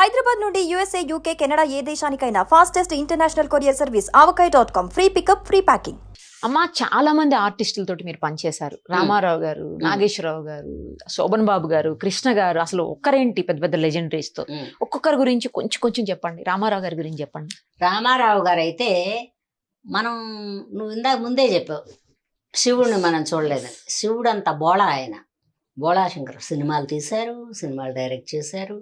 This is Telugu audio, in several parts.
హైదరాబాద్ నుండి యూఎస్ఏ, యూకే, కెనడా ఏ దేశానికైనా fastest international courier service avocai.com. Free pickup, free packing. అమ్మ, చాలా మంది ఆర్టిస్టులతోటి మీరు పనిచేశారు. రామారావు గారు, నాగేశ్వరరావు గారు, శోభన్ బాబు గారు, కృష్ణ గారు, అసలు ఒక్కరేంటి పెద్ద పెద్ద లెజెండరీస్ తో ఒక్కొక్కరి గురించి కొంచెం కొంచెం చెప్పండి. రామారావు గారి గురించి చెప్పండి. రామారావు గారు అయితే నువ్వు ఇందాక ముందే చెప్పావు, శివుడిని మనం చూడలేదని. శివుడు అంత బోళా, ఆయన బోళా శంకర్. సినిమాలు తీశారు, సినిమాలు డైరెక్ట్ చేశారు,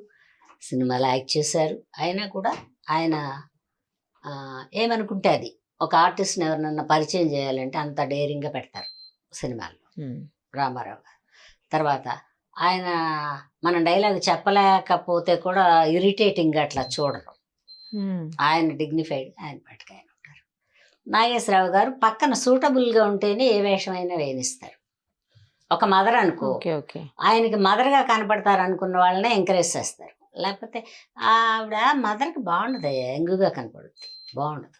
సినిమాలు యాక్ట్ చేశారు. అయినా కూడా ఆయన ఏమనుకుంటే అది, ఒక ఆర్టిస్ట్ని ఎవరినన్నా పరిచయం చేయాలంటే అంత డేరింగ్గా పెడతారు సినిమాల్లో రామారావు గారు. తర్వాత ఆయన మన డైలాగ్ చెప్పలేకపోతే కూడా ఇరిటేటింగ్గా అట్లా చూడరు. ఆయన డిగ్నిఫైడ్, ఆయన పట్టుకు ఆయన ఉంటారు. నాగేశ్వరరావు గారు పక్కన సూటబుల్గా ఉంటేనే ఏ వేషమైనా వేయనిస్తారు. ఒక మదర్ అనుకో, ఆయనకి మదర్గా కనపడతారు అనుకున్న వాళ్ళనే ఎంకరేజ్ చేస్తారు. లేకపోతే ఆవిడ మదర్కి బాగుండదు, యంగుగా కనపడుద్ది, బాగుండదు,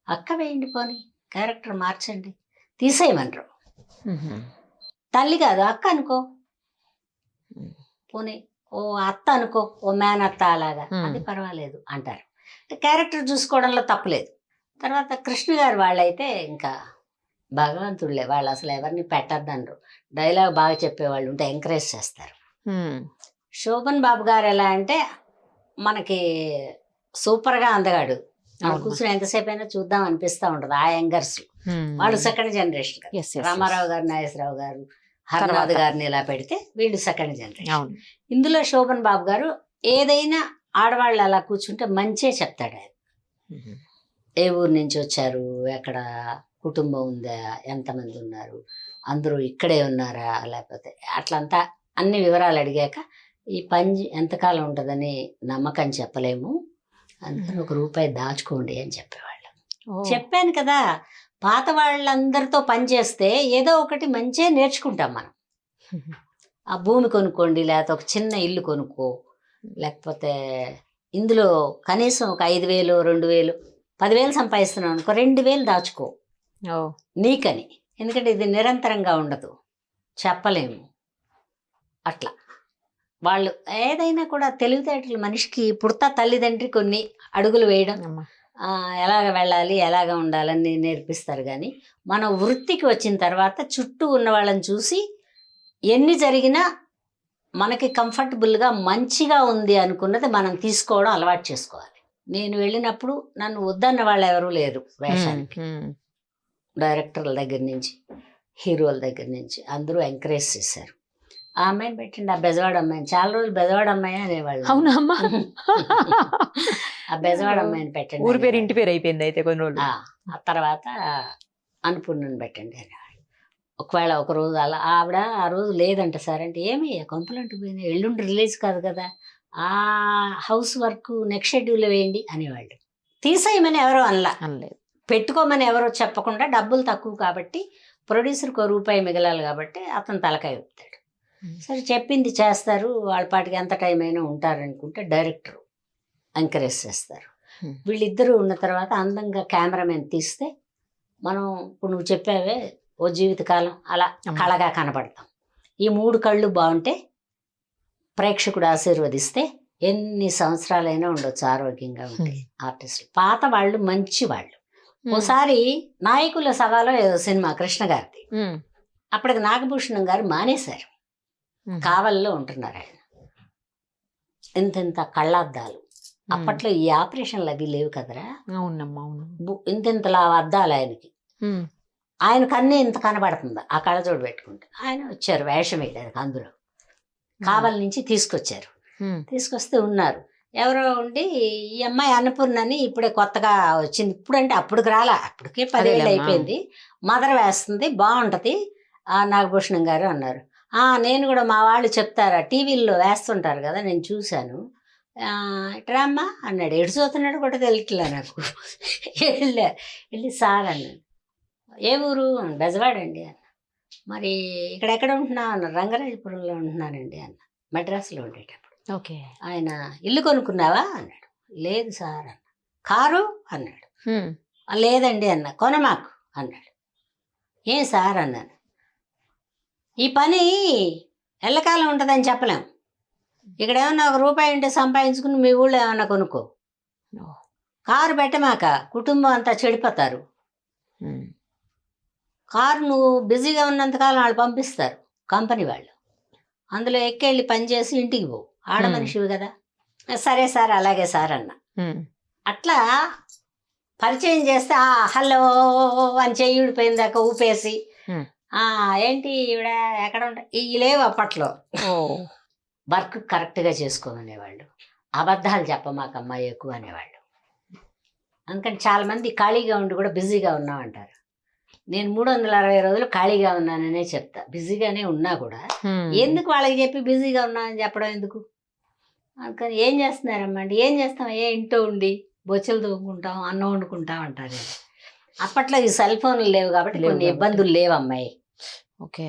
అక్క వేయండి, పోనీ క్యారెక్టర్ మార్చండి, తీసేయమనరు. తల్లి కాదు, అక్క అనుకో, పోనీ ఓ అత్త అనుకో, ఓ మేన అత్త అలాగా, అది పర్వాలేదు అంటారు. క్యారెక్టర్ చూసుకోవడంలో తప్పులేదు. తర్వాత కృష్ణ గారు వాళ్ళైతే ఇంకా భగవంతుళ్ళే, వాళ్ళు అసలు ఎవరిని పెట్టద్దనరు. డైలాగ్ బాగా చెప్పేవాళ్ళు ఉంటే ఎంకరేజ్ చేస్తారు. శోభన్ బాబు గారు ఎలా అంటే మనకి సూపర్గా అందగాడు, కూర్చుని ఎంతసేపు అయినా చూద్దాం అనిపిస్తూ ఉంటుంది. ఆ యంగర్స్ వాళ్ళు సెకండ్ జనరేషన్. రామారావు గారు, నాగేశ్వరరావు గారు, హర్నాథ్ గారిని ఇలా పెడితే వీళ్ళు సెకండ్ జనరేషన్. ఇందులో శోభన్ బాబు గారు ఏదైనా ఆడవాళ్ళు అలా కూర్చుంటే మంచే చెప్తాడు. ఆయన ఏ ఊరు నుంచి వచ్చారు, ఎక్కడ కుటుంబం ఉందా, ఎంతమంది ఉన్నారు, అందరూ ఇక్కడే ఉన్నారా, లేకపోతే అట్లంతా అన్ని వివరాలు అడిగాక ఈ పని ఎంతకాలం ఉంటుందని నమ్మకం చెప్పలేము, అందరూ ₹1 దాచుకోండి అని చెప్పేవాళ్ళు. చెప్పాను కదా, పాత వాళ్ళందరితో పని చేస్తే ఏదో ఒకటి మంచిగా నేర్చుకుంటాం మనం. ఆ భూమి కొనుక్కోండి, లేకపోతే ఒక చిన్న ఇల్లు కొనుక్కో, లేకపోతే ఇందులో కనీసం ఒక 5,000, 2,000, 10,000 సంపాదిస్తున్నావు అనుకో, 2,000 దాచుకో నీకని. ఎందుకంటే ఇది నిరంతరంగా ఉండదు, చెప్పలేము. అట్లా వాళ్ళు ఏదైనా కూడా తెలివితేటలు మనిషికి పుడతా తల్లిదండ్రి కొన్ని అడుగులు వేయడం, ఎలాగ వెళ్ళాలి, ఎలాగ ఉండాలని నేర్పిస్తారు. కానీ మన వృత్తికి వచ్చిన తర్వాత చుట్టూ ఉన్న వాళ్ళని చూసి ఎన్ని జరిగినా మనకి కంఫర్టబుల్గా మంచిగా ఉంది అనుకున్నది మనం తీసుకోవడం అలవాటు చేసుకోవాలి. నేను వెళ్ళినప్పుడు నన్ను వద్దన్న వాళ్ళు ఎవరూ లేరు వేషానికి. డైరెక్టర్ల దగ్గర నుంచి, హీరోల దగ్గర నుంచి అందరూ ఎంకరేజ్ చేశారు. ఆ అమ్మాయిని పెట్టండి, ఆ బెజవాడ అమ్మాయిని. చాలా రోజులు బెజవాడ అమ్మాయి అనేవాళ్ళు. అవునమ్మా, ఆ బెజవాడ అమ్మాయిని పెట్టండి, ఊరి పేరు ఇంటి పేరు అయిపోయింది అయితే కొన్ని రోజులు. ఆ తర్వాత అన్నపూర్ణని పెట్టండి అనేవాళ్ళు. ఒకవేళ ఒక రోజు అలా ఆవిడ ఆ రోజు లేదంట సార్ అంటే, ఏమయ్యా కొంపలంటూ పోయింది, ఎల్లుండి రిలీజ్ కాదు కదా, ఆ హౌస్ వర్క్ నెక్స్ట్ షెడ్యూల్లో వేయండి అనేవాళ్ళు. తీసేయమని ఎవరో అనలేదు, పెట్టుకోమని ఎవరో చెప్పకుండా, డబ్బులు తక్కువ కాబట్టి ప్రొడ్యూసర్కి ₹1 మిగలాలి కాబట్టి అతను తలకాయ ఊపుతాడు. సరే చెప్పింది చేస్తారు, వాళ్ళ పాటికి ఎంత టైం అయినా ఉంటారనుకుంటే డైరెక్టర్ ఎంకరేజ్ చేస్తారు. వీళ్ళిద్దరూ ఉన్న తర్వాత అందంగా కెమెరామెన్ తీస్తే మనం ఇప్పుడు నువ్వు చెప్పావే ఓ జీవితకాలం అలా కళగా కనబడతాం. ఈ 3 కళ్ళు బాగుంటే, ప్రేక్షకుడు ఆశీర్వదిస్తే ఎన్ని సంవత్సరాలైనా ఉండొచ్చు, ఆరోగ్యంగా ఉంటాయి ఆర్టిస్టులు. పాత వాళ్ళు మంచి వాళ్ళు. ఓసారి నాయకుల సభలో ఏదో సినిమా కృష్ణ గారిది, అప్పటికి నాగభూషణం గారు మానేశారు, కావల్లో ఉంటున్నారు ఆయన. ఇంత కళ్ళద్దాలు, అప్పట్లో ఈ ఆపరేషన్లు అవి లేవు కదరా, ఇంతలా అద్దాలు ఆయనకి. ఆయన కన్నే ఇంత కనబడుతుంది ఆ కళ్ళజోడు పెట్టుకుంటే. ఆయన వచ్చారు వేషం వేయడానికి, అందులో కావల్ నుంచి తీసుకొచ్చారు. తీసుకొస్తే ఉన్నారు ఎవరో ఉండి, ఈ అమ్మాయి అన్నపూర్ణని ఇప్పుడే కొత్తగా వచ్చింది, ఇప్పుడంటే అప్పటికి రాలా, అప్పటికే 10 ఏళ్ళు అయిపోయింది, మదర్ వేస్తుంది, బాగుంటుంది నాగభూషణం గారు అన్నారు. నేను కూడా, మా వాళ్ళు చెప్తారా, టీవీల్లో వేస్తుంటారు కదా, నేను చూశాను, ఇట్రామ్మా అన్నాడు. ఎడు చూస్తున్నాడు కూడా తెలియట్లే నాకు. వెళ్ళి సార్ అన్నాడు. ఏ ఊరు? బెజవాడండి అన్న. మరి ఇక్కడెక్కడ ఉంటున్నావు అన్న. రంగరాజపురంలో ఉంటున్నానండి అన్న, మద్రాసులో ఉండేటప్పుడు. ఓకే. ఆయన ఇల్లు కొనుక్కున్నావా అన్నాడు. లేదు సార్ అన్న. కారు అన్నాడు. లేదండి అన్న. కొనమాకు అన్నాడు. ఏం సార్ అన్నాను. ఈ పని ఎల్లకాలం ఉంటుందని చెప్పలేం, ఇక్కడ ఏమన్నా ₹1 ఉంటే సంపాదించుకుని మీ ఊళ్ళో ఏమన్నా కొనుక్కో. కారు పెట్టమాక, కుటుంబం అంతా చెడిపోతారు. కారు నువ్వు బిజీగా ఉన్నంతకాలం వాళ్ళు పంపిస్తారు కంపెనీ వాళ్ళు, అందులో ఎక్కెళ్ళి పనిచేసి ఇంటికి పోవు. ఆడ మనిషివి కదా. సరే సార్ అలాగే సార్ అన్న. అట్లా పరిచయం చేస్తే హలో అని చెయ్యి ఊడిపోయిందాక ఊపేసి ఏంటి ఈవిడ ఎక్కడ ఉంటా ఇవి లేవు అప్పట్లో. వర్క్ కరెక్ట్గా చేసుకోమనేవాళ్ళు, అబద్ధాలు చెప్పమాకమ్మా ఎక్కువ అనేవాళ్ళు. అందుకని చాలామంది ఖాళీగా ఉండి కూడా బిజీగా ఉన్నామంటారు. నేను 360 రోజులు ఖాళీగా ఉన్నాననే చెప్తా. బిజీగానే ఉన్నా కూడా ఎందుకు వాళ్ళకి చెప్పి బిజీగా ఉన్నానని చెప్పడం ఎందుకు? అందుకని ఏం చేస్తున్నారమ్మా అంటే ఏం చేస్తాం, ఇంట్లో ఉండి బొచ్చెలు తోముకుంటాం, అన్నం వండుకుంటాం అంటారు. అప్పట్లో ఈ సెల్ ఫోన్లు లేవు కాబట్టి కొన్ని ఇబ్బందులు లేవు అమ్మాయి. ఓకే,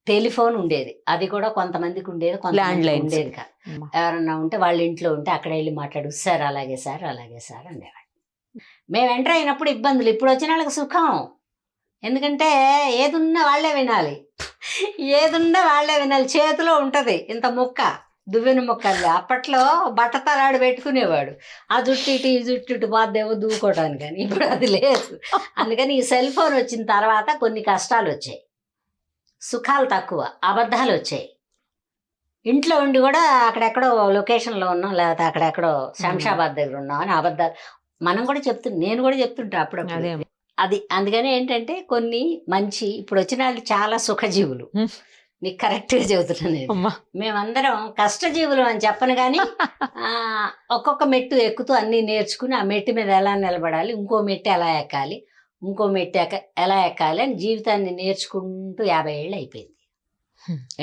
టెలిఫోన్ ఉండేది, అది కూడా కొంతమందికి ఉండేది, కొంతమందికి ఉండేది కాదు. ఎవరన్నా ఉంటే వాళ్ళ ఇంట్లో ఉంటే అక్కడ వెళ్ళి మాట్లాడు, సార్ అలాగే సార్ అలాగే సార్ అనేవాడు. మేము ఎంటర్ అయినప్పుడు ఇబ్బందులు, ఇప్పుడు వచ్చిన వాళ్ళకి సుఖం. ఎందుకంటే ఏదున్నా వాళ్ళే వినాలి, ఏదున్నా వాళ్ళే వినాలి. చేతిలో ఉంటుంది ఇంత ముక్క, దువ్వెన ముక్కల్ని. అప్పట్లో బట్టతలాడు పెట్టుకునేవాడు, ఆ జుట్టు ఇటు ఈ జుట్టు ఇటు బాధేమో దూకోవడానికి, కానీ ఇప్పుడు అది లేదు. అందుకని ఈ సెల్ ఫోన్ వచ్చిన తర్వాత కొన్ని కష్టాలు వచ్చాయి, సుఖాలు తక్కువ, అబద్ధాలు వచ్చాయి. ఇంట్లో ఉండి కూడా అక్కడెక్కడో లొకేషన్లో ఉన్నాం, లేకపోతే అక్కడెక్కడో శంషాబాద్ దగ్గర ఉన్నాం అని అబద్ధాలు మనం కూడా నేను కూడా చెప్తుంటా అప్పుడప్పుడు. అది అందుకని ఏంటంటే కొన్ని మంచి, ఇప్పుడు వచ్చిన వాళ్ళు చాలా సుఖజీవులు. నీకు కరెక్ట్గా చెబుతున్నా నేను. మేమందరం కష్టజీవులు అని చెప్పను కానీ ఒక్కొక్క మెట్టు ఎక్కుతూ అన్నీ నేర్చుకుని ఆ మెట్టు మీద ఎలా నిలబడాలి, ఇంకో మెట్టు ఎలా ఎక్కాలి, ఇంకో మెట్టు ఎలా ఎక్కాలి అని జీవితాన్ని నేర్చుకుంటూ 50 ఏళ్ళు అయిపోయింది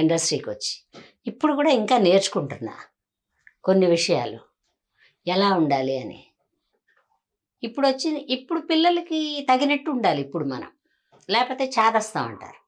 ఇండస్ట్రీకి వచ్చి. ఇప్పుడు కూడా ఇంకా నేర్చుకుంటున్నా కొన్ని విషయాలు ఎలా ఉండాలి అని. ఇప్పుడు పిల్లలకి తగినట్టు ఉండాలి ఇప్పుడు మనం, లేకపోతే చాదస్తాం అంటారు.